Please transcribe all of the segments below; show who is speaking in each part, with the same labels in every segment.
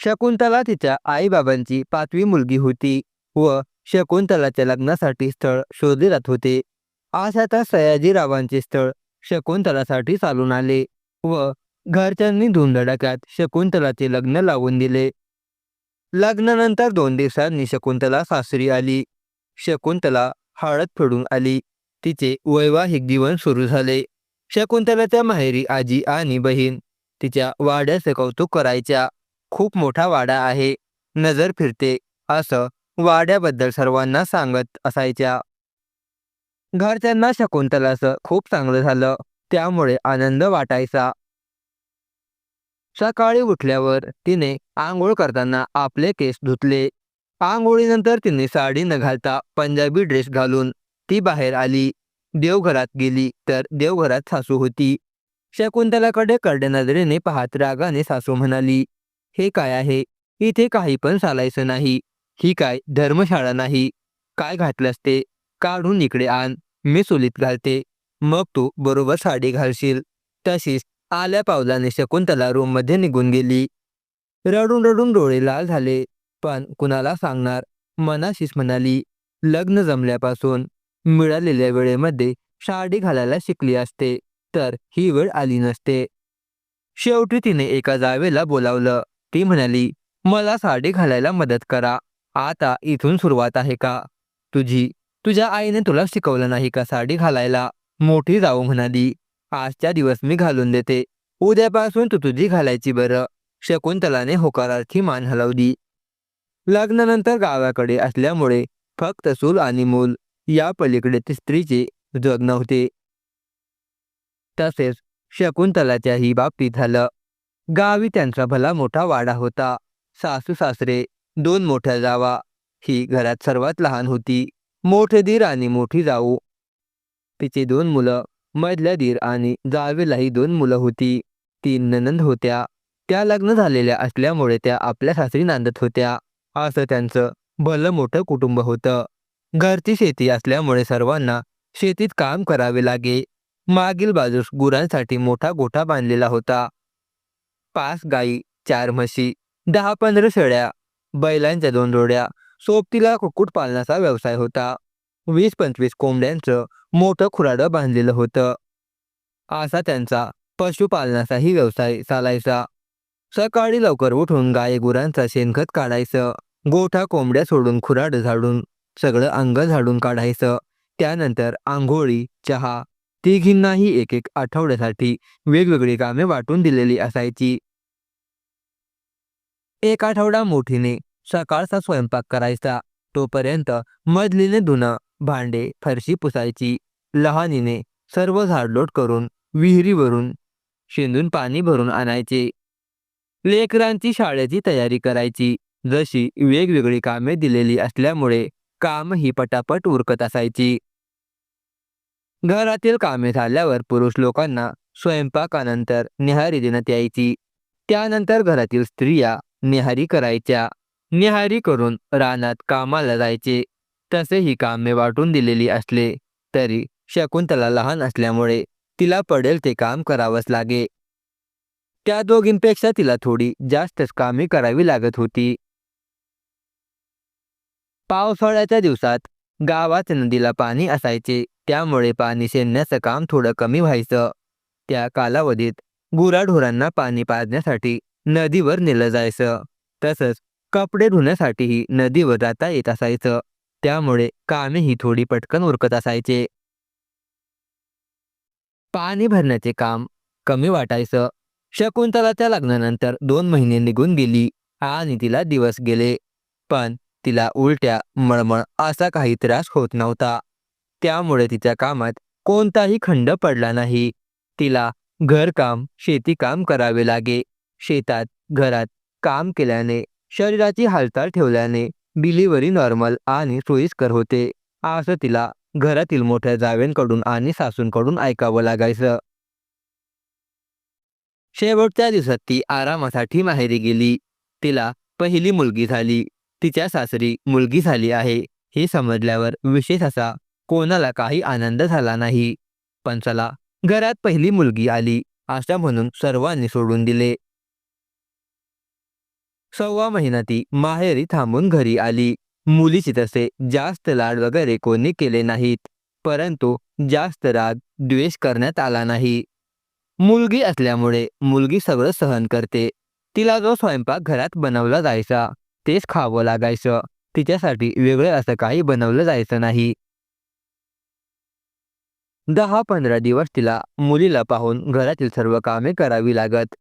Speaker 1: शकुंतला तिच्या आईबाबांची 5वी मुलगी होती व शकुंतलाच्या लग्नासाठी स्थळ शोधले जात होते. अशातच सयाजीरावांचे स्थळ शकुंतलासाठी चालून आले व घरच्यांनी धुमधडाक्यात शकुंतलाचे लग्न लावून दिले. लग्नानंतर 2 दिवसांनी शकुंतला सासरी आली. शकुंतला हळद फेडून आली. तिचे वैवाहिक जीवन सुरू झाले. शकुंतलाच्या माहेरी आजी आणि बहीण तिच्या वाड्याचे कौतुक करायच्या. खूप मोठा वाडा आहे, नजर फिरते असं वाड्याबद्दल सर्वांना सांगत असायच्या. घरच्यांना शकुंतलाचं खूप चांगलं झालं, त्यामुळे आनंद वाटायचा. सकाळी उठल्यावर तिने आंघोळ करताना आपले केस धुतले. आंघोळीनंतर तिने साडी न घालता पंजाबी ड्रेस घालून ती बाहेर आली. देवघरात गेली तर देवघरात सासू होती. शकुंतलाकडे करड्या नजरेने पाहत रागाने सासू म्हणाली, "हे काय आहे? इथे काही पण चालायचं नाही. ही काय धर्मशाळा नाही. काय घातलंस ते काढून इकडे आण. मी चुलीत घालते. मग तू बरोबर साडी घालशील." तशीच आल्या पावलाने शकुंतला रूममध्ये निघून गेली. रडून रडून डोळे लाल झाले, पण कुणाला सांगणार? मनाशीच म्हणाली, लग्न जमल्यापासून मिळालेल्या वेळेमध्ये साडी घालायला शिकली असते तर ही वेळ आली नसते. शेवटी तिने एका जावेला बोलावलं. ती म्हणाली, "मला साडी घालायला मदत करा. आता इथून सुरुवात आहे का तुझी? तुझ्या आईने तुला शिकवलं नाही का साडी घालायला?" मोठी जाऊ म्हणाली, "आजच्या दिवस मी घालून देते. उद्यापासून तू तुझी घालायची बरं." शकुंतलाने होकारार्थी मान हलवली. लग्नानंतर गावाकडे असल्यामुळे फक्त चूल आणि मूल या पलीकडे स्त्रीचे जग नव्हते. तसेच शकुंतलाच्याही बाबतीत झालं. गावी त्यांचा भला मोठा वाडा होता. सासू सासरे, 2 मोठ्या जावा. ही घरात सर्वात लहान होती. मोठे दीर आणि मोठी जाऊ, तिचे 2 मुलं. मधल्या दीर आणि जावेलाही 2 मुलं होती. 3 नणंद होत्या. त्या लग्न झालेल्या असल्यामुळे त्या आपल्या सासरी नांदत होत्या. असं त्यांचं भलं मोठं कुटुंब होतं. घरची शेती असल्यामुळे सर्वांना शेतीत काम करावे लागे. मागील बाजूस गुरांसाठी मोठा गोठा बांधलेला होता. 5 गाई, 4 म्हशी, 10-15 शेळ्या, बैलांच्या 2 जोड्या, सोबतीला कुक्कुटपालनाचा व्यवसाय होता. 20-25 कोंबड्यांचं मोठं खुराडं बांधलेलं होतं. असा त्यांचा पशुपालनाचाही व्यवसाय चालायचा. सकाळी लवकर उठून गाई-गुरांचा शेणखत काढायचं. गोठा कोंबड्या सोडून खुराडं झाडून सगळं अंगण झाडून काढायचं. त्यानंतर अंघोळी, चहा, तिघींनाही एक आठवड्यासाठी वेगवेगळी कामे वाटून दिलेली असायची. एक आठवडा मोठीने सकाळचा स्वयंपाक करायचा. तोपर्यंत मधलीने धुणं, भांडे, फरशी पुसायची. लहानीने सर्व झाडलोट करून विहिरीवरून शेंदून पाणी भरून आणायचे. लेकरांची शाळेची तयारी करायची. जशी वेगवेगळी कामे दिलेली असल्यामुळे कामही पटापट उरकत असायची. घरातील कामे झाल्यावर पुरुष लोकांना स्वयंपाकानंतर न्याहारी देण्यात यायची. त्यानंतर घरातील स्त्रिया न्याहारी करायच्या. न्याहारी करून रानात कामाला जायचे. तसे ही कामे वाटून दिलेली असले तरी शकुंतला लहान असल्यामुळे तिला पडेल ते काम करावंच लागे. त्या दोघींपेक्षा तिला थोडी जास्तच कामे करावी लागत होती. पावसाळ्याच्या दिवसात गावात नदीला पाणी असायचे, त्यामुळे पाणी शेणण्याचं काम थोडं कमी व्हायचं. त्या कालावधीत गुराढोरांना पाणी पाजण्यासाठी नदीवर नेलं जायचं. तसंच कपडे धुण्यासाठीही नदीवर जाता येत असायचं. त्यामुळे कामेही थोडी पटकन उरकत असायचे. पाणी भरण्याचे काम कमी वाटायचं. शकुंतलाच्या लग्नानंतर 2 महिने निघून गेली आणि तिला दिवस गेले, पण तिला उलट्या, मळमळ असा काही त्रास होत नव्हता. त्यामुळे तिच्या कामात कोणताही खंड पडला नाही. तिला घरकाम, शेतीकाम करावे लागे. शेतात, घरात काम केल्याने, शरीराची हालचाल ठेवल्याने डिलिव्हरी नॉर्मल आणि सोयीस्कर होते, असं तिला घरातील मोठ्या जावेंकडून आणि सासूंकडून ऐकावं लागायचं. शेवटच्या दिवसात ती आरामासाठी माहेरी गेली. तिला पहिली मुलगी झाली. तिच्या सासरी मुलगी झाली आहे हे समजल्यावर विशेष असा कोणाला काही आनंद झाला नाही. पण चला, घरात पहिली मुलगी आली असं म्हणून सर्वांनी सोडून दिले. 6वा महिना ती माहेरी थांबून घरी आली. मुलीची तसे जास्त लाड वगैरे कोणी केले नाहीत, परंतु जास्त राग द्वेष करण्यात आला नाही. मुलगी असल्यामुळे मुलगी सगळं सहन करते. तिला जो स्वयंपाक घरात बनवला जायचा तेच खावं लागायचं. तिच्यासाठी वेगळं असं काही बनवलं जायचं नाही. 10-15 दिवस तिला मुलीला पाहून घरातील सर्व कामे करावी लागत.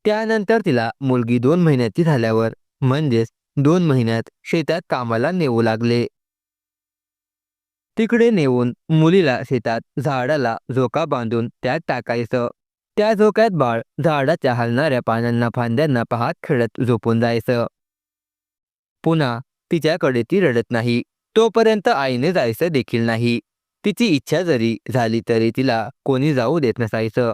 Speaker 1: त्यानंतर तिला मुलगी 2 महिन्याची झाल्यावर म्हणजेच 2 महिन्यात शेतात कामाला नेऊ लागले. तिकडे नेऊन मुलीला शेतात झाडाला झोका बांधून त्यात टाकायचं. त्या झोक्यात बाळ झाडाच्या हलणाऱ्या पानांना फांद्यांना पाहत खेळत झोपून जायचं. पुन्हा तिच्याकडे ती रडत नाही तोपर्यंत आईने जायचं देखील नाही. तिची इच्छा जरी झाली तरी तिला कोणी जाऊ देत नसायचं.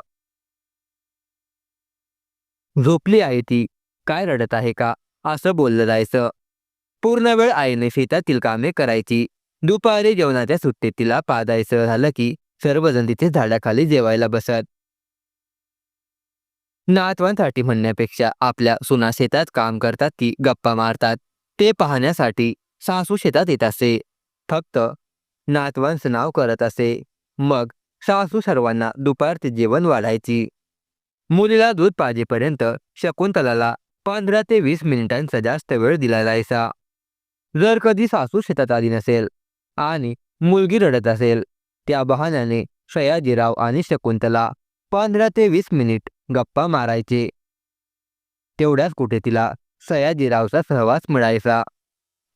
Speaker 1: झोपली आहे ती, काय रडत आहे का, असं बोललं जायचं. पूर्ण वेळ आईने शेतातील कामे करायची. दुपारी जेवणाच्या सुट्टीत तिला पाजायचं झालं की सर्वजण तिथे झाडाखाली जेवायला बसत. नातवांसाठी म्हणण्यापेक्षा आपल्या सुना शेतात काम करतात की गप्पा मारतात ते पाहण्यासाठी सासू शेतात येत असे. फक्त नातवांचं नाव करत असे. मग सासू सर्वांना दुपारचे जेवण वाढायची. मुलीला दूध पाजेपर्यंत शकुंतलाला 15 ते 20 मिनिटांचा जास्त वेळ दिला जायचा. जर कधी सासू शेतात आली नसेल आणि मुलगी रडत असेल, त्या बहाण्याने सयाजीराव आणि शकुंतला 15 ते 20 मिनिट गप्पा मारायचे. तेवढ्याच कुठे तिला सयाजीरावचा सहवास मिळायचा.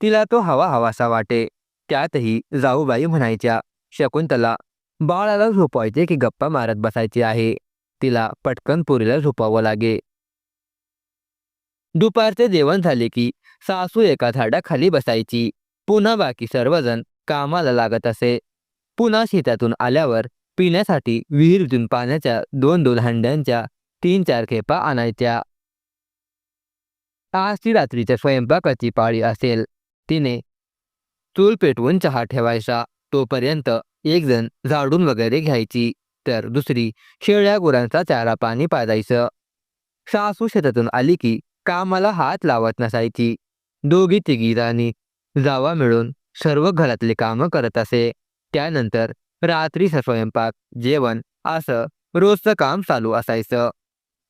Speaker 1: तिला तो हवा हवासा वाटे. त्यातही जाऊबाई म्हणायच्या, शकुंतला, बाळाला झोपवायचे की गप्पा मारत बसायचे आहे. तिला पटकन पुरीला झोपावं लागे. दुपारचे जेवण झाले की सासू एका झाडाखाली बसायची. पुन्हा बाकी सर्वजण कामाला लागत असे. पुन्हा शेतातून आल्यावर पिण्यासाठी विहिरीतून पाण्याच्या 2-2 हंड्यांच्या 3-4 खेपा आणायच्या. आज ती रात्रीच्या स्वयंपाकाची पाळी असेल. तिने चूल पेटवून चहा ठेवायचा. तोपर्यंत एक जण झाडून वगैरे घ्यायची, तर दुसरी शेळ्या गुरांचा चारा पाणी पाजायचं. सासू शेतातून आली की कामाला हात लावत नसायची. दोघी तिघी जणी जावा मिळून सर्व घरातले कामं करत असे. त्यानंतर रात्रीचा स्वयंपाक, जेवण असं रोजचं काम चालू असायचं.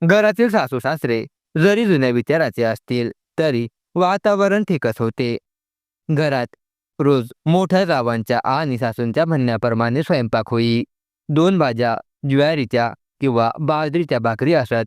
Speaker 1: घरातील सासू सासरे जरी जुन्या विचाराचे असतील तरी वातावरण ठीकच होते. घरात रोज मोठ्या जावांच्या आणि सासूंच्या म्हणण्याप्रमाणे स्वयंपाक होई. 2 भाज्या ज्वारीच्या किंवा बाजरीच्या भाकरी असत.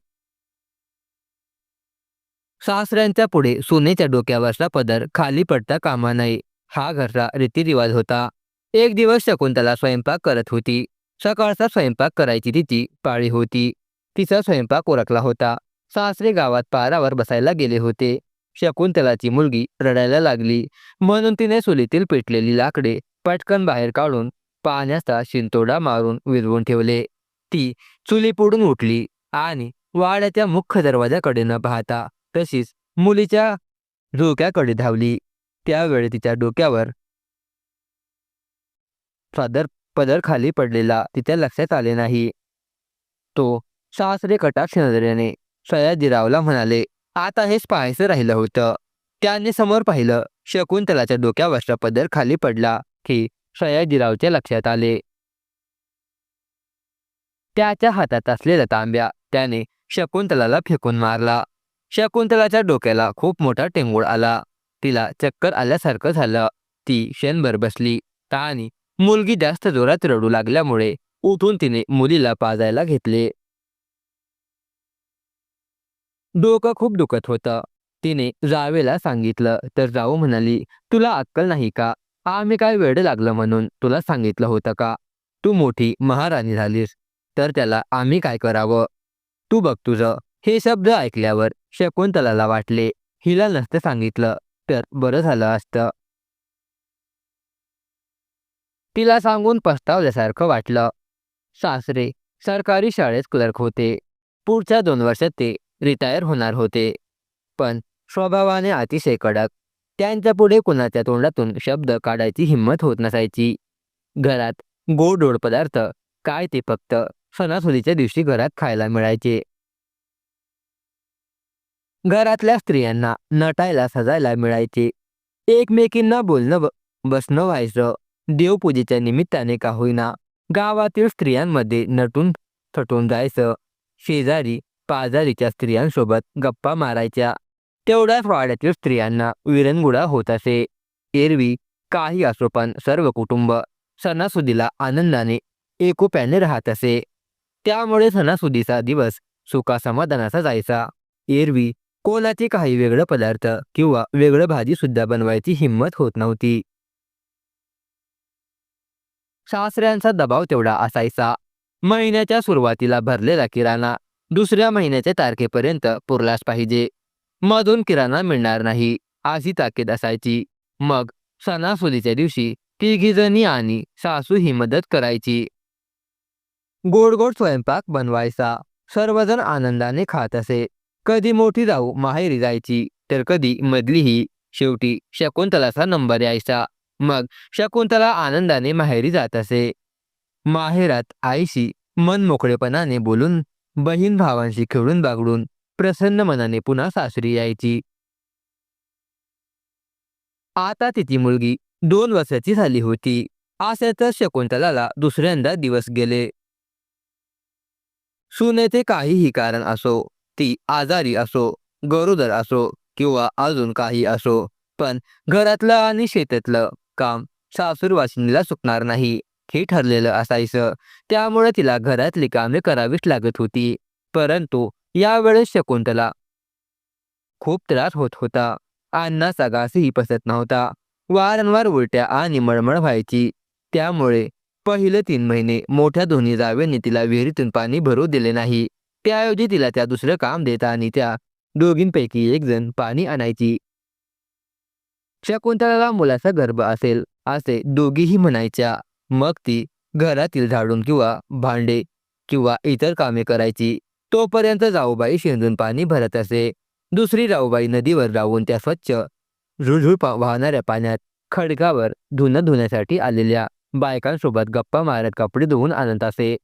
Speaker 1: सासऱ्यांच्या पुढे सुनेच्या डोक्यावरचा पदर खाली पडता कामा नये, हा घरचा रीतिरिवाज होता. एक दिवस शकुंतला स्वयंपाक करत होती. सकाळचा स्वयंपाक करायची तिची पाळी होती. तिचा स्वयंपाक उरकला होता. सासरे गावात पारावर बसायला गेले होते. शकुंतलाची मुलगी रडायला लागली म्हणून तिने चुलीतील पेटलेली लाकडे पटकन बाहेर काढून पाण्याचा शिंतोडा मारून विझवून ठेवले. ती चुलीपुडून उठली आणि वाड्याच्या मुख्य दरवाजाकडे न पाहता तशीच मुलीच्या झोक्याकडे धावली. त्यावेळी तिच्या डोक्यावर पदर खाली पडलेला तिच्या लक्षात आले नाही. तो सासरे कटाक्ष नजरेने सयाजीरावला म्हणाले, आता हेच पाहायचं राहिलं होतं. त्याने समोर पाहिलं. शकुंतलाच्या डोक्यावरचा पदर खाली पडला की सयाजीरावच्या लक्षात आले. त्याच्या हातात असलेला तांब्या त्याने शकुंतलाला फेकून मारला. शकुंतलाच्या डोक्याला खूप मोठा टेंगूळ आला. तिला चक्कर आल्यासारखं झालं. ती क्षणभर बसली आणि मुलगी जास्त जोरात रडू लागल्यामुळे उठून तिने मुलीला पाजायला घेतले. डोकं खूप दुखत होतं. तिने जावेला सांगितलं तर जाऊ म्हणाली, तुला अक्कल नाही का? आम्ही काय वेड लागलं म्हणून तुला सांगितलं होतं का? तू मोठी महाराणी झालीस तर त्याला आम्ही काय करावं? तू बघ तुझं. हे शब्द ऐकल्यावर शकुंतलाला वाटले, हिला नसतं सांगितलं तर बरं झालं असतं. तिला सांगून पस्तावल्यासारखं वाटलं. सासरे सरकारी शाळेत क्लर्क होते. पुढच्या 2 वर्षात ते रिटायर होणार होते. पण स्वभावाने अतिशय कडक. त्यांच्यापुढे कुणाच्या तोंडातून शब्द काढायची हिंमत होत नसायची. घरात गोड पदार्थ काय ते फक्त सणासुदीच्या दिवशी घरात खायला मिळायचे. घरातल्या स्त्रियांना नटायला सजायला मिळायचे. एकमेकींना बोलणं बसणं व्हायचं. देवपूजेच्या निमित्ताने का होईना गावातील स्त्रियांमध्ये नटून थटून जायचं. शेजारी पाजारीच्या स्त्रियांसोबत गप्पा मारायच्या. तेवढ्याच वाड्यातील स्त्रियांना विरंगुळा होत असे. एरवी काही असो पण सर्व कुटुंब सणासुदीला आनंदाने एकोप्याने राहत असे. त्यामुळे सणासुदीचा दिवस सुखासमाधानाचा जायचा. एरवी कोणाचे काही वेगळं पदार्थ किंवा वेगळं भाजी सुद्धा बनवायची हिंमत होत नव्हती. सासऱ्यांचा दबाव तेवढा असायचा. महिन्याच्या सुरुवातीला भरलेला किराणा दुसऱ्या महिन्याच्या तारखेपर्यंत पुरलाच पाहिजे. मधून किराणा मिळणार नाही अशी ताकीद असायची. मग सणासुदीच्या दिवशी तिघीजणी आणि सासू ही मदत करायची. गोड गोड स्वयंपाक बनवायचा. सर्वजण आनंदाने खात असे. कधी मोठी जाऊ माहेरी जायची तर कधी मधली ही. शेवटी शकुंतलाचा नंबर यायचा. मग शकुंतला आनंदाने माहेरी जात असे. माहेरात आईशी मन मोकळेपणाने बोलून बहीण भावांशी खेळून बागडून प्रसन्न मनाने पुन्हा सासरी यायची. आता तिची मुलगी 2 वर्षाची झाली होती. अशातच शकुंतलाला दुसऱ्यांदा दिवस गेले. सुनेचे काहीही कारण असो, ती आजारी असो, गरोदर असो किंवा अजून काही असो, पण घरातलं आणि शेतातलं काम सासूरवाशिनीला चुकणार नाही हे ठरलेलं असायचं. त्यामुळे तिला घरातली कामे करावीच लागत होती. परंतु यावेळेस शकुंतला खूप त्रास होत होता. अन्नाचा घासही पचत नव्हता. वारंवार उलट्या आणि मळमळ व्हायची. त्यामुळे पहिले 3 महिने मोठ्या दोन्ही जावेंनी तिला विहिरीतून पाणी भरू दिले नाही. त्याऐवजी तिला त्या दुसरं काम देत आणि त्या दोघींपैकी एक जण पाणी आणायची. शकुंतलाला मुलाचा गर्भ असेल असे दोघीही म्हणायच्या. मग ती घरातील झाडून किंवा भांडे किंवा इतर कामे करायची. तोपर्यंत जाऊबाई शेंदून पाणी भरत असे. दुसरी जाऊबाई नदीवर जाऊन त्या स्वच्छ झुळझुळ वाहणाऱ्या पाण्यात खडकावर धुणं धुण्यासाठी आलेल्या बायकांसोबत गप्पा मारत कपडे धुवून आणत असे.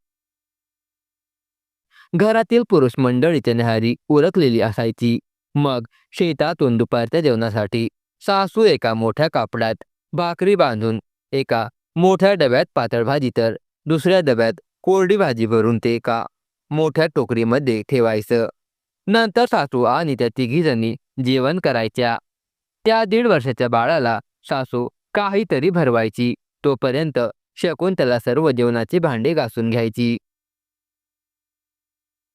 Speaker 1: घरातील पुरुष मंडळीच्या न्याहारी उरकलेली असायची. मग शेतातून दुपारच्या जेवणासाठी सासू एका मोठ्या कापडात भाकरी बांधून एका मोठ्या डब्यात पातळ भाजी तर दुसऱ्या डब्यात कोरडी भाजी भरून ते एका मोठ्या टोकरीमध्ये ठेवायचं. नंतर सासू आणि त्या तिघीजणी जेवण करायच्या. त्या 1.5 वर्षाच्या बाळाला सासू काहीतरी भरवायची. तोपर्यंत शकुंतला सर्व जेवणाचे भांडे घासून घ्यायची.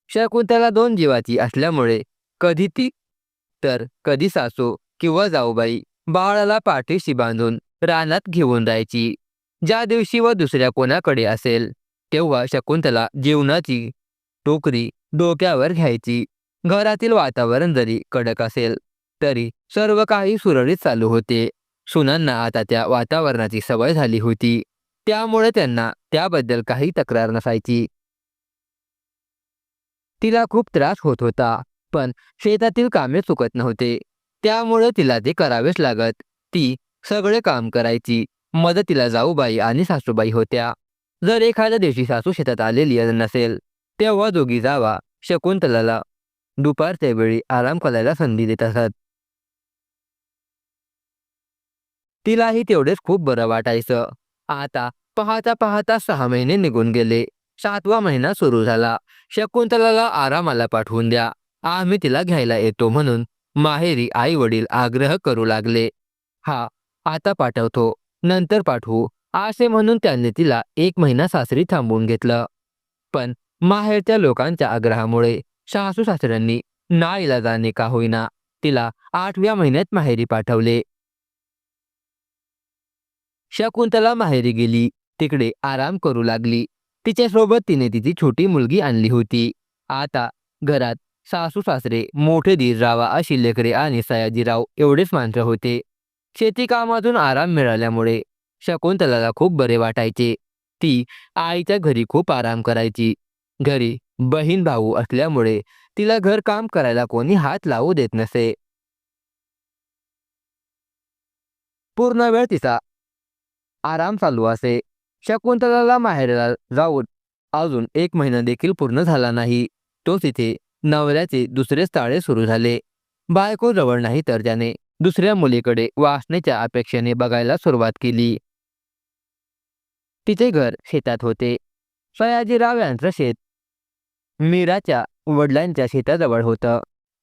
Speaker 1: शकुंतला 2 जीवाची असल्यामुळे कधी ती तर कधी सासू किंवा जाऊबाई बाळाला पाठीशी बांधून रानात घेऊन जायची. ज्या दिवशी व दुसऱ्या कोणाकडे असेल तेव्हा शकुंतला जेवणाची टोकरी डोक्यावर घ्यायची. घरातील वातावरण जरी कडक असेल तरी सर्व काही सुरळीत चालू होते. सुनांना आता त्या वातावरणाची सवय झाली होती. त्यामुळे त्यांना त्याबद्दल काही तक्रार नसायची. तिला खूप त्रास होत होता, पण शेतातील कामे चुकत नव्हते. त्यामुळे तिला ते करावेच लागत. ती सगळे काम करायची. मदतीला जाऊबाई आणि सासूबाई होत्या. जर एखाद्या दिवशी सासू शेतात आलेली नसेल तेव्हा दोघी जावा शकुंतलाला दुपारच्या वेळी आराम करायला संधी देत असत. तिलाही तेवढेच खूप बरं वाटायचं. आता पाहता पाहता 6 महिने निघून गेले. 7वा महिना सुरू झाला. शकुंतलाला आरामाला पाठवून द्या, आम्ही तिला घ्यायला येतो म्हणून माहेरी आई वडील आग्रह करू लागले. हा आता पाठवतो, नंतर पाठवू असे म्हणून त्यांनी तिला 1 महिना सासरी थांबवून घेतलं. पण माहेरच्या लोकांच्या आग्रहामुळे सासू सासऱ्यांनी नाईलाजाने का होईना तिला 8व्या महिन्यात माहेरी पाठवले. शकुंतला माहेरी गेली. तिकडे आराम करू लागली. तिच्यासोबत तिने तिची छोटी मुलगी आणली होती. आता घरात सासू सासरे, मोठे दीर जावा अशी लेकरे आणि सयाजीराव एवढेच माणसं होते. शेती कामातून आराम मिळाल्यामुळे शकुंतलाला खूप बरे वाटायचे. ती आईच्या घरी खूप आराम करायची. घरी बहीण भाऊ असल्यामुळे तिला घर काम करायला कोणी हात लावू देत नसे. पूर्ण वेळ तिचा आराम चालू असे. शकुंतलाला माहेरला जाऊन अजून 1 महिना देखील पूर्ण झाला नाही. तो तिथे नवऱ्याचे दुसरे चाळे सुरू झाले. बायको जवळ नाही तर त्याने दुसऱ्या मुलीकडे वासनेच्या अपेक्षेने बघायला सुरुवात केली. तिचे घर शेतात होते. सयाजीराव यांचं शेत मीराच्या वडिलांच्या शेताजवळ होतं.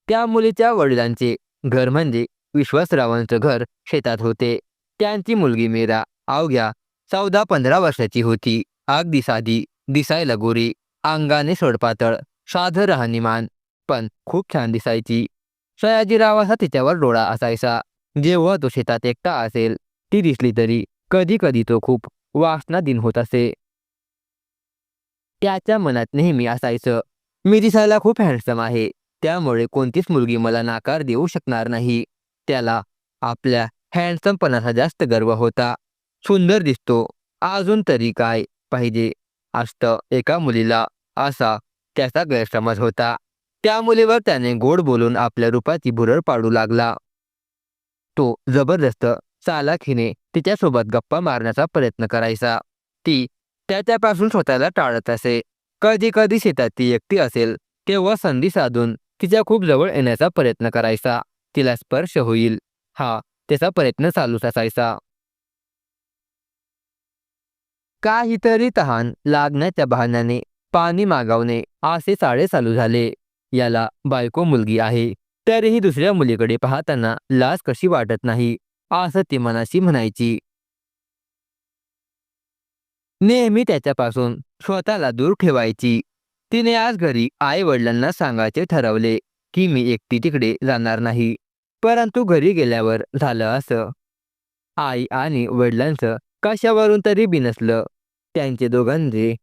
Speaker 1: त्या मुलीच्या वडिलांचे घर म्हणजे विश्वासरावांचं घर शेतात होते. त्यांची मुलगी मीरा अवघ्या 14-15 वर्षाची होती. अगदी साधी, दिसायला गोरी, अंगाने सडपातळ, साधं राहणीमान, पण खूप छान दिसायची. सयाजीरावाचा तिच्यावर डोळा असायचा. जेव्हा तो शेतात एकटा असेल, ती दिसली तरी कधी कधी तो खूप वासनाधीन होत असे. त्याच्या मनात नेहमी असायचं, मी दिसायला खूप हँडसम आहे, त्यामुळे कोणतीच मुलगी मला नकार देऊ शकणार नाही. त्याला आपल्या हँडसमपणाचा जास्त गर्व होता. सुंदर दिसतो, अजून तरी काय पाहिजे असतं एका मुलीला, असा त्याचा गैरसमज होता. त्या मुलीवर त्याने गोड बोलून आपल्या रूपाची भुरळ पाडू लागला. तो जबरदस्त चालाखीने तिच्यासोबत गप्पा मारण्याचा प्रयत्न करायचा. ती त्याच्यापासून स्वतःला टाळत असे. कधी कधी शेतात ती एकटी असेल तेव्हा संधी साधून तिच्या खूप जवळ येण्याचा प्रयत्न करायचा. तिला स्पर्श होईल हा त्याचा प्रयत्न चालूच असायचा. काहीतरी तहान लागण्याच्या बहाण्याने पाणी मागवणे असे चाळे चालू झाले. याला बायको मुलगी आहे, तरीही दुसऱ्या मुलीकडे पाहताना लाज कशी वाटत नाही, असं ती मनाशी म्हणायची. नेहमी त्याच्यापासून स्वतःला दूर ठेवायची. तिने आज घरी आई वडिलांना सांगायचे ठरवले की मी एकटी तिकडे जाणार नाही. परंतु घरी गेल्यावर झालं असं. आई आणि वडिलांचं कशावरून तरी बिनसलं. त्यांचे दोघांचे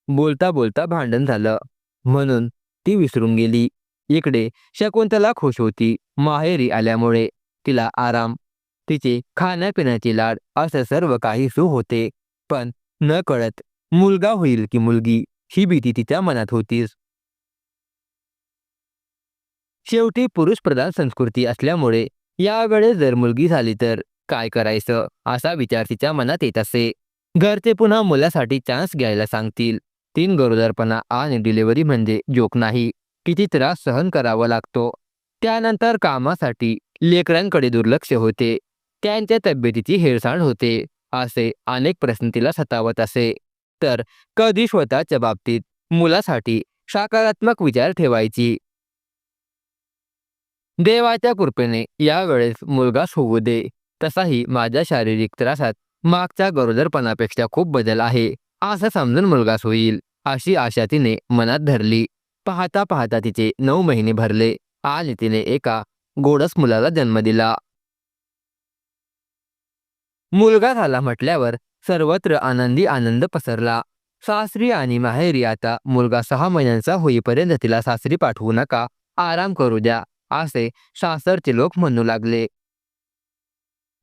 Speaker 1: बोलता बोलता भांडण झालं, म्हणून ती विसरून गेली. इकडे शकुंतला खुश होती. माहेरी आल्यामुळे तिला आराम, तिचे खाण्यापिण्याची लाड असं सर्व काही सुख होते. पण नकळत मुलगा होईल की मुलगी ही भीती तिच्या मनात होतीच. शेवटी पुरुषप्रधान संस्कृती असल्यामुळे यावेळेस जर मुलगी झाली तर काय करायचं असा विचार तिच्या मनात येत असे. घरचे पुन्हा मुलासाठी चान्स घ्यायला सांगतील. 3 गरोदरपणा आणि डिलिव्हरी म्हणजे जोक नाही. किती त्रास सहन करावा लागतो. त्यानंतर कामासाठी लेकरांकडे दुर्लक्ष होते. त्यांच्या तब्येतीची हेळसांड होते. असे अनेक प्रश्न तिला सतावत असे. तर कधी स्वतःच्या बाबतीत मुलासाठी सकारात्मक विचार ठेवायची. देवाच्या कृपेने यावेळेस मुलगाच होऊ दे. तसाही माझ्या शारीरिक त्रासात मागच्या गरोदरपणापेक्षा खूप बदल आहे, असं समजून मुलगाच होईल अशी आशा तिने मनात धरली. पाहता पाहता तिचे 9 महिने भरले आणि तिने एका गोडस मुलाला जन्म दिला. मुलगा झाला म्हटल्यावर सर्वत्र आनंदी आनंद पसरला. सासरी आणि माहेरी आता मुलगा 6 महिन्यांचा होईपर्यंत तिला सासरी पाठवू नका, आराम करू द्या, असे सासरचे लोक म्हणू लागले.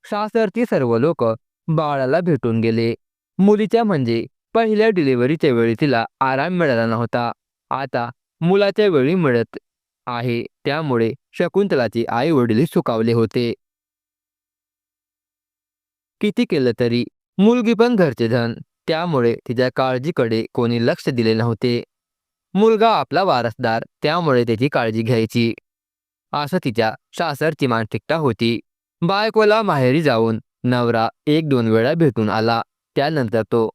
Speaker 1: सासरची सर्व लोक बाळाला भेटून गेले. मुलीच्या म्हणजे पहिल्या डिलिव्हरीच्या वेळी तिला आराम मिळाला नव्हता. आता मुलाच्या वेळी मिळत आहे, त्यामुळे शकुंतलाचे आई वडील सुखावले होते. किती केलं तरी मुलगी पण घरचे धन, त्यामुळे तिच्या काळजीकडे कोणी लक्ष दिले नव्हते. मुलगा आपला वारसदार, त्यामुळे त्याची काळजी घ्यायची, असं तिच्या सासरची मानसिकता होती. बायकोला माहेरी जाऊन नवरा 1-2 वेळा भेटून आला. त्यानंतर तो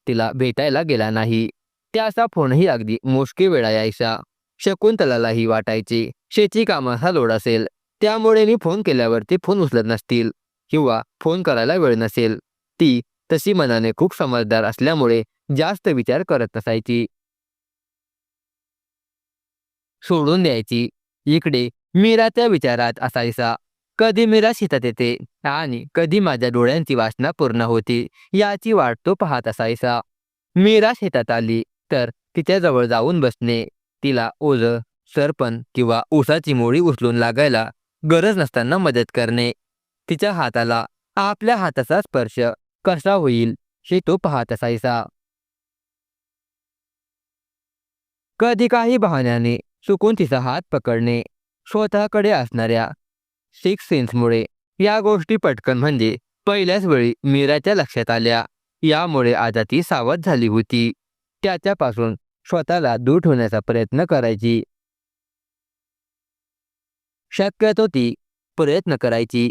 Speaker 1: तिला भेटायला गेला नाही. त्याचा फोनही अगदी मोजके वेळा यायचा. शकुंतलालाही वाटायचे शेती कामाचा लोड असेल, त्यामुळे मी फोन केल्यावर ते फोन उचलत नसतील किंवा फोन करायला वेळ नसेल. ती तशी मनाने खूप समजदार असल्यामुळे जास्त विचार करत नसायची. सोडून द्यायची. इकडे मीराच्या विचारात असायचा, कधी मीरा शेतात येते आणि कधी माझ्या डोळ्यांची वासना पूर्ण होती याची वाट तो पाहत असायचा. मीरा शेतात आली तर तिच्याजवळ जाऊन बसणे, तिला ओझं, सरपण किंवा ऊसाची मोळी उचलून लागायला गरज नसताना मदत करणे, तिच्या हाताला आपल्या हाताचा स्पर्श कसा होईल हे तो पाहत असायचा. कधी काही बहाण्याने चुकून तिचा हात पकडणे, स्वतःकडे असणाऱ्या सिक्स सेन्समुळे या गोष्टी पटकन म्हणजे पहिल्याच वेळी मीराच्या लक्षात आल्या. यामुळे आता ती सावध झाली होती. त्याच्यापासून स्वतःला दूर ठेवण्याचा प्रयत्न करायची. शक्यतो ती प्रयत्न करायची.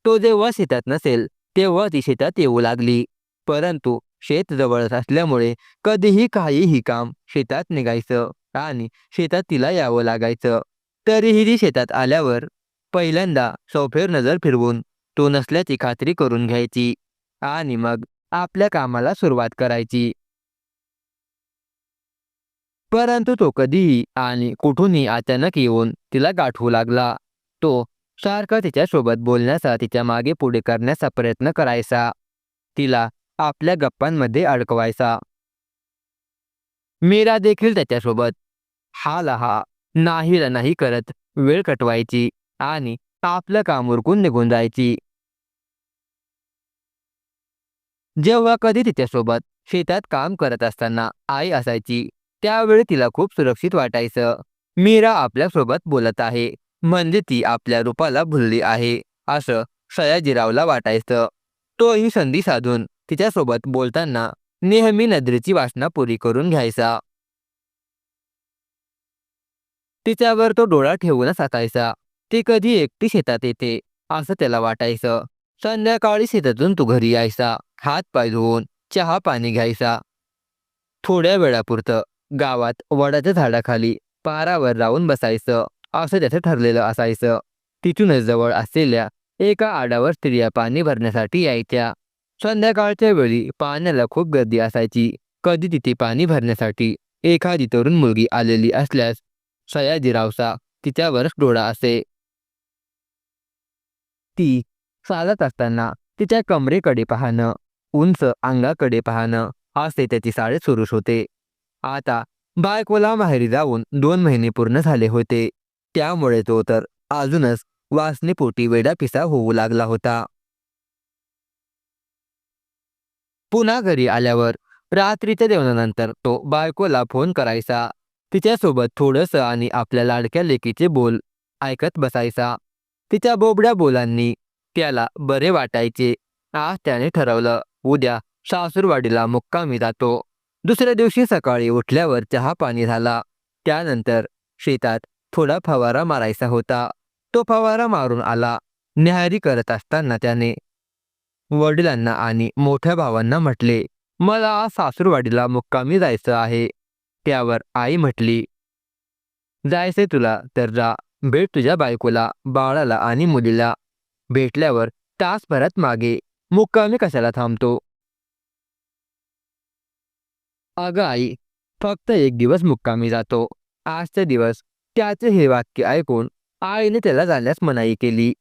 Speaker 1: तो जेव्हा शेतात नसेल तेव्हा ती शेतात येऊ लागली. परंतु शेत जवळच असल्यामुळे कधीही काहीही काम शेतात निघायचं आणि शेतात तिला यावं लागायचं. तरीही ती शेतात आल्यावर पहिल्यांदा सौफेर नजर फिरवून तो नसल्याची खात्री करून घ्यायची आणि मग आपल्या कामाला सुरुवात करायची. परंतु तो कधीही आणि कुठूनही अचानक येऊन तिला गाठवू लागला. तो सारखा तिच्यासोबत बोलण्याचा, तिच्या मागे पुढे करण्याचा प्रयत्न करायचा. तिला आपल्या गप्पांमध्ये अडकवायचा. मीरा देखील त्याच्यासोबत हा लहा नाहीला नाही करत वेळ कटवायची आणि आपलं काम उरकून निघून जायची. जेव्हा कधी तिच्यासोबत शेतात काम करत असताना आई असायची त्यावेळी तिला खूप सुरक्षित वाटायचं. मीरा आपल्यासोबत बोलत आहे म्हणजे ती आपल्या रूपाला भुलली आहे असं सयाजीरावला वाटायचं. तोही संधी साधून तिच्यासोबत बोलताना नेहमी नजरेची वासना पुरी करून घ्यायचा. तिच्यावर तो डोळा ठेवूनच असायचा. ती कधी एकटी शेतात येते असं त्याला वाटायचं. संध्याकाळी शेतातून तो घरी यायचा, हात पाय धुवून चहा पाणी घ्यायचा. थोड्या वेळापुरतं गावात वडाच्या झाडाखाली पारावर राहून बसायचं असं त्याचं ठरलेलं असायचं. तिथूनच जवळ असलेल्या एका आडावर स्त्रिया पाणी भरण्यासाठी यायच्या. संध्याकाळच्या वेळी पाण्याला खूप गर्दी असायची. कधी तिथे पाणी भरण्यासाठी एखादी तरुण मुलगी आलेली असल्यास सयाजीरावचा तिच्यावरच डोळा असे. ती चालत असताना तिच्या कमरेकडे पाहणं, उंच अंगाकडे पाहणं असे त्याची साळे सुरूच होते. आता बायकोला माहेरी जाऊन 2 महिने पूर्ण झाले होते. त्यामुळे तो तर अजूनच वासनेपोटी वेडापिसा होऊ लागला होता. पुन्हा घरी आल्यावर रात्रीच्या जेवणानंतर तो बायकोला फोन करायचा. तिच्यासोबत थोडंसं आणि आपल्या लाडक्या लेकीचे बोल ऐकत बसायचा. तिच्या बोबड्या बोलांनी त्याला बरे वाटायचे. आज त्याने ठरवलं उद्या सासूरवाडीला मुक्कामी जातो. दुसऱ्या दिवशी सकाळी उठल्यावर चहा पाणी झाला. त्यानंतर शेतात थोडा फवारा मारायचा होता. तो फवारा मारून आला. न्याहारी करत असताना त्याने वडिलांना आणि मोठ्या भावांना म्हटले, मला आज सासूरवाडीला मुक्कामी जायचं आहे. त्यावर आई म्हटली, जायचे तुला तर जा. भेट तुझ्या बायकोला, बाळाला आणि मुलीला. भेटल्यावर तासभरात मागे. मुक्कामी कशाला थांबतो? अगं आई, फक्त एक दिवस मुक्कामी जातो. आजचा दिवस. त्याचे हे वाक्य ऐकून आईने त्याला जाण्यास मनाई केली.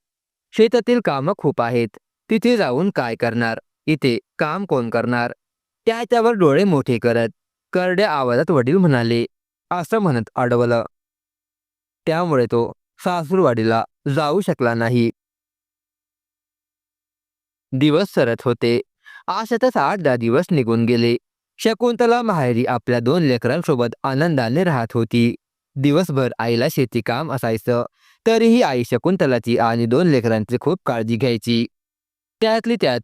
Speaker 1: शेतातील कामं खूप आहेत. तिथे जाऊन काय करणार? इथे काम कोण करणार? त्याच्यावर डोळे मोठे करत करड्या आवाजात वडील म्हणाले. असं म्हणत अडवलं. त्यामुळे तो सासूरवाडीला जाऊ शकला नाही. दिवस सरत होते. अशातच 8-10 दिवस निघून गेले. शकुंतला माहेरी आपल्या 2 लेकरांसोबत आनंदाने राहत होती. दिवसभर आईला शेती काम असायचं. तरीही आई शकुंतलाची आणि 2 लेकरांची खूप काळजी घ्यायची. त्यातली त्यात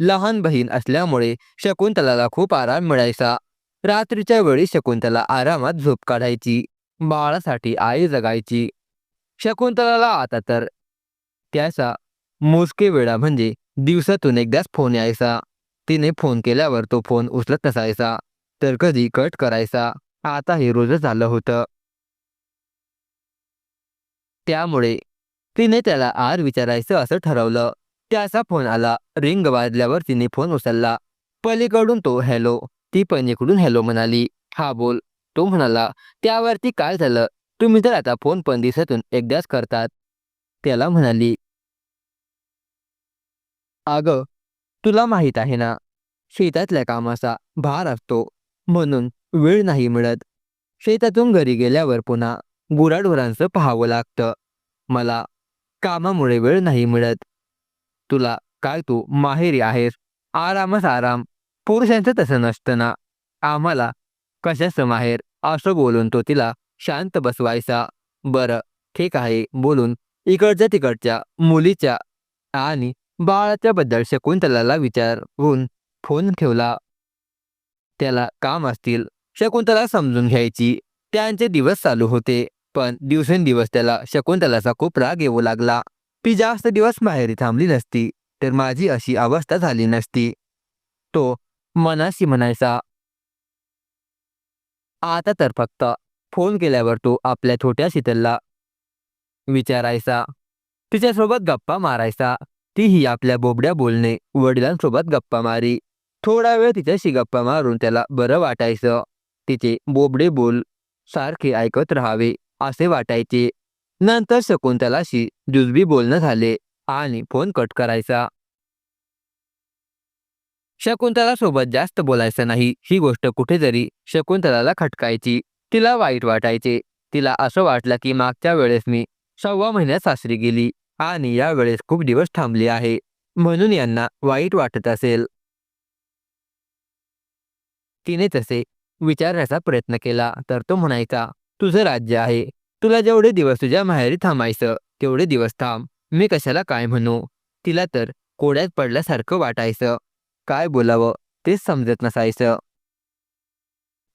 Speaker 1: लहान बहीण असल्यामुळे शकुंतलाला खूप आराम मिळायचा. रात्रीच्या वेळी शकुंतला आरामात झोप काढायची. बाळासाठी आई जगायची. शकुंतलाला आता तर त्याचा मोजके वेळा म्हणजे दिवसातून एकदाच फोन यायचा. तिने फोन केल्यावर तो फोन उचलत नसायचा, तर कधी कट करायचा. आता हे रोजच झालं होतं. त्यामुळे तिने त्याला आज विचारायचं असं ठरवलं. त्याचा फोन आला. रिंग वाजल्यावर तिने फोन उचलला. पलीकडून तो हॅलो, ती पण इकडून हॅलो म्हणाली. हा बोल. तो म्हणाला, त्यावरती काय झालं? तुम्ही तर आता फोन पण दिवसातून एकदाच करतात. त्याला म्हणाली, अगं तुला माहीत आहे ना, शेतातल्या कामाचा भार असतो म्हणून वेळ नाही मिळत. शेतातून घरी गेल्यावर पुन्हा गुराढोरांचं पाहावं लागतं. मला कामामुळे वेळ नाही मिळत. तुला काय, तू माहेरी आहेस, आरामच आराम. पुरुषांचं तसं नसतं ना. आम्हाला कशाचं माहेर असं बोलून तो तिला शांत बसवायचा. बरं ठीक आहे बोलून इकडच्या तिकडच्या मुलीच्या आणि बाळाच्या बद्दल शकुंतलाला विचारून फोन ठेवला. त्याला काम असतील शकुंतला समजून घ्यायची. त्यांचे दिवस चालू होते. पण दिवसेंदिवस त्याला शकुंतलाचा खूप राग येऊ लागला. ती जास्त दिवस माहेरी थांबली नसती तर माझी अशी अवस्था झाली नसती. तो मनाशी म्हणायचा. आता तर फक्त फोन केल्यावर तो आपल्या छोट्या शीतलला विचारायचा, तिच्यासोबत गप्पा मारायचा. तीही आपल्या बोबड्या बोलणे वडिलांसोबत गप्पा मारी. थोडा वेळ तिच्याशी गप्पा मारून त्याला बरं वाटायचं. तिचे बोबडे बोल सारखे ऐकत राहावे असे वाटायचे. नंतर शकुंतलाशी जुजबी बोलणं झाले आणि फोन कट करायचा. शकुंतलासोबत जास्त बोलायचं नाही ही गोष्ट कुठेतरी शकुंतलाला खटकायची. तिला वाईट वाटायचे. तिला असं वाटलं की मागच्या वेळेस मी 6.25 महिन्यात सासरी गेली आणि या वेळेस खूप दिवस थांबली आहे, म्हणून यांना वाईट वाटत असेल. तिने तसे विचारण्याचा प्रयत्न केला तर तो म्हणायचा, तुझं राज्य आहे. तुला जेवढे दिवस तुझ्या माहेरी थांबायचं तेवढे दिवस थांब. मी कशाला काय म्हणू. तिला तर कोड्यात पडल्यासारखं वाटायचं. काय बोलावं तेच समजत नसायचं.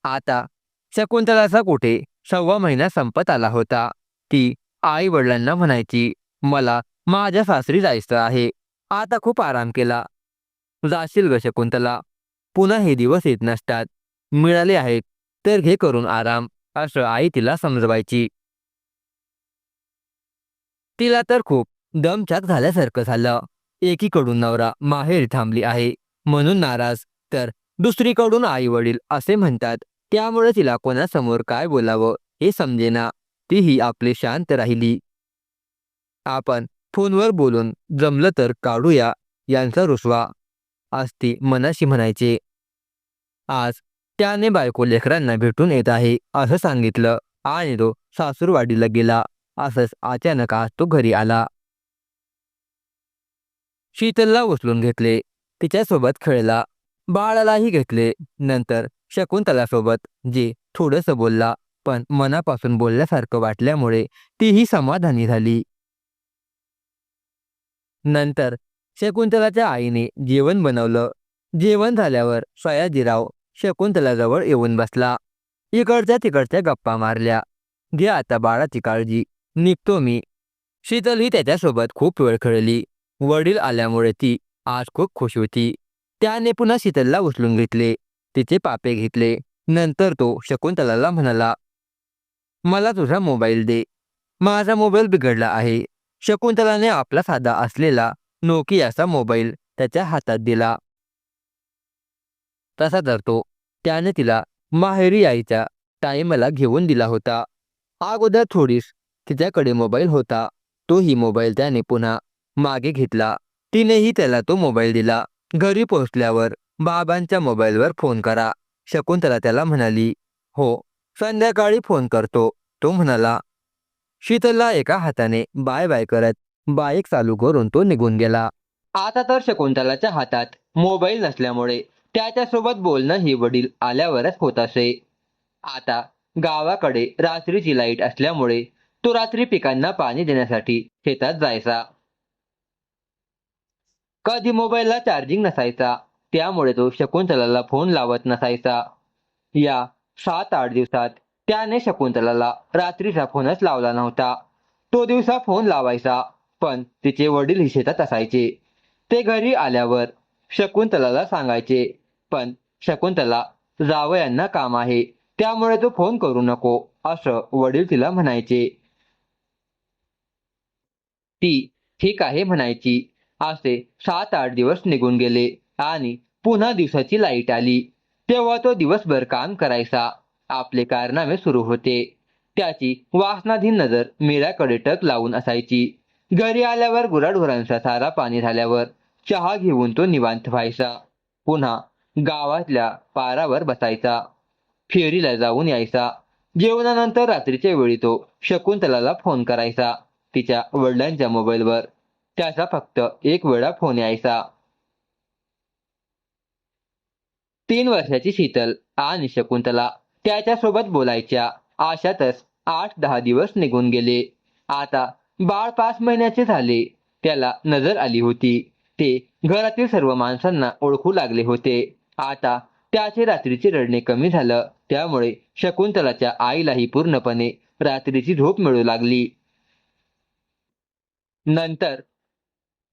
Speaker 1: आता शकुंतलाचा कुठे 6.25 महिना संपत आला होता. ती आई वडिलांना म्हणायची, मला माझ्या सासरी जायचं आहे. आता खूप आराम केला. जाशील ग शकुंतला, पुन्हा हे दिवस येत नसतात. मिळाले आहेत तर घे करून आराम, असं आई तिला समजवायची. तिला तर खूप दमछाक झाल्यासारखं झालं. एकीकडून नवरा माहेरी थांबली आहे म्हणून नाराज, तर दुसरीकडून आई वडील असे म्हणतात. त्यामुळे तिला कोणासमोर काय बोलावं हे समजेना. तीही आपली शांत राहिली. आपण फोनवर बोलून जमलं तर काढूया यांचा रुसवा, असती मनाशी म्हणायचे. आज त्याने बायको लेकरांना भेटून येत आहे असं सांगितलं आणि तो सासूरवाडीला गेला. असंच अचानक आज तो घरी आला. शीतलला उचलून घेतले. तिच्यासोबत खेळला. बाळालाही घेतले. नंतर शकुंतलासोबत जे थोडंसं बोलला, पण मनापासून बोलल्यासारखं वाटल्यामुळे तीही समाधानी झाली. नंतर शकुंतलाच्या आईने जेवण बनवलं. जेवण झाल्यावर सयाजीराव शकुंतलाजवळ येऊन बसला. इकडच्या तिकडच्या गप्पा मारल्या. घे आता बाळाची काळजी, निघतो मी. शीतल ही त्याच्यासोबत खूप वेळ खेळली. वडील आल्यामुळे ती आज खूप खुश होती. त्याने पुन्हा शीतलला उचलून घेतले. तिचे पापे घेतले. नंतर तो शकुंतलाला म्हणाला, मला तुझा मोबाईल दे. माझा मोबाईल बिघडला आहे. शकुंतलाने आपला साधा असलेला नोकियाचा मोबाईल त्याच्या हातात दिला. तसा तर तो त्याने तिला माहेरी यायच्या टाईमला घेऊन दिला होता. अगोदर थोडीस तिच्याकडे मोबाईल होता. तोही मोबाईल त्याने पुन्हा मागे घेतला. तिनेही त्याला तो मोबाईल दिला. घरी पोहोचल्यावर बाबांच्या मोबाईलवर फोन करा. शकुंतला त्याला म्हणाली, हो, संध्याकाळी फोन करतो. तो म्हणाला. शीतलला एका हाताने बाय बाय करत बाईक चालू करून तो निघून गेला. आता तर शकुंतलाच्या हातात मोबाईल नसल्यामुळे त्याच्यासोबत बोलणं ही वडील आल्यावरच होत असे. आता गावाकडे रात्रीची लाईट असल्यामुळे तो रात्री पिकांना पाणी देण्यासाठी शेतात जायचा. कधी मोबाईलला चार्जिंग नसायचा, त्यामुळे तो शकुंतलाला फोन लावत नसायचा. या 7-8 दिवसात त्याने शकुंतलाला रात्रीचा फोनच लावला नव्हता. तो दिवसा फोन लावायचा, पण तिचे वडील शेतात असायचे. ते घरी आल्यावर शकुंतलाला सांगायचे, पण शकुंतला जावयांना काम आहे, त्यामुळे तो फोन करू नको असं वडील तिला म्हणायचे. ती ठीक आहे म्हणायची. असे 7-8 दिवस निघून गेले आणि पुन्हा दिवसाची लाईट आली. तेव्हा तो दिवसभर काम करायचा. आपले कारनामे सुरू होते. त्याची वासनाधीन नजर मीराकडे टक लावून असायची. घरी आल्यावर गुराढोरांचा चारा पाणी झाल्यावर चहा घेऊन तो निवांत व्हायचा. पुन्हा गावातल्या पारावर बसायचा. फेरीला जाऊन यायचा. जेवणानंतर रात्रीच्या वेळी तो शकुंतलाला फोन करायचा. तिच्या वडिलांच्या मोबाईलवर त्याचा फक्त एक वेळा फोन यायचा. 3 वर्षाची शीतल आणि शकुंतला त्याच्यासोबत बोलायच्या आशातच 8-10 दिवस निघून गेले. आता बाळ 5 महिन्याचे झाले. त्याला नजर आली होती. ते घरातील सर्व माणसांना ओळखू लागले होते. आता त्याचे रात्रीचे रडणे कमी झालं. त्यामुळे शकुंतलाच्या आईलाही पूर्णपणे रात्रीची झोप मिळू लागली. नंतर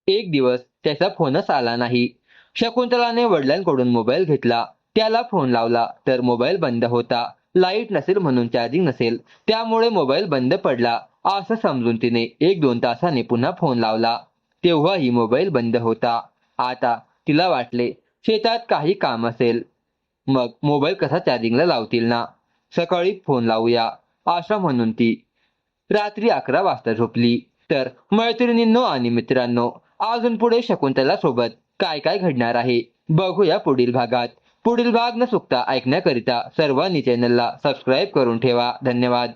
Speaker 1: एक दिवस त्याचा फोनच आला नाही. शकुंतलाने वडिलांकडून मोबाईल घेतला. त्याला फोन लावला तर मोबाईल बंद होता. लाईट नसेल म्हणून चार्जिंग नसेल, त्यामुळे मोबाईल बंद पडला असं समजून तिने 1-2 तासाने पुन्हा फोन लावला. तेव्हाही मोबाईल बंद होता. आता तिला वाटले शेतात काही काम असेल. मग मोबाईल कसा चार्जिंगला लावतील ना? सकाळी फोन लावूया असं म्हणून ती रात्री 11 वाजता झोपली. तर मैत्रिणींनो आणि मित्रांनो, अजून पुढे शकुंतला सोबत काय काय घडणार आहे बघूया पुढील भागात. पुढील भाग न चुकता ऐकण्याकरिता सर्वांनी चॅनलला सबस्क्राईब करून ठेवा. धन्यवाद.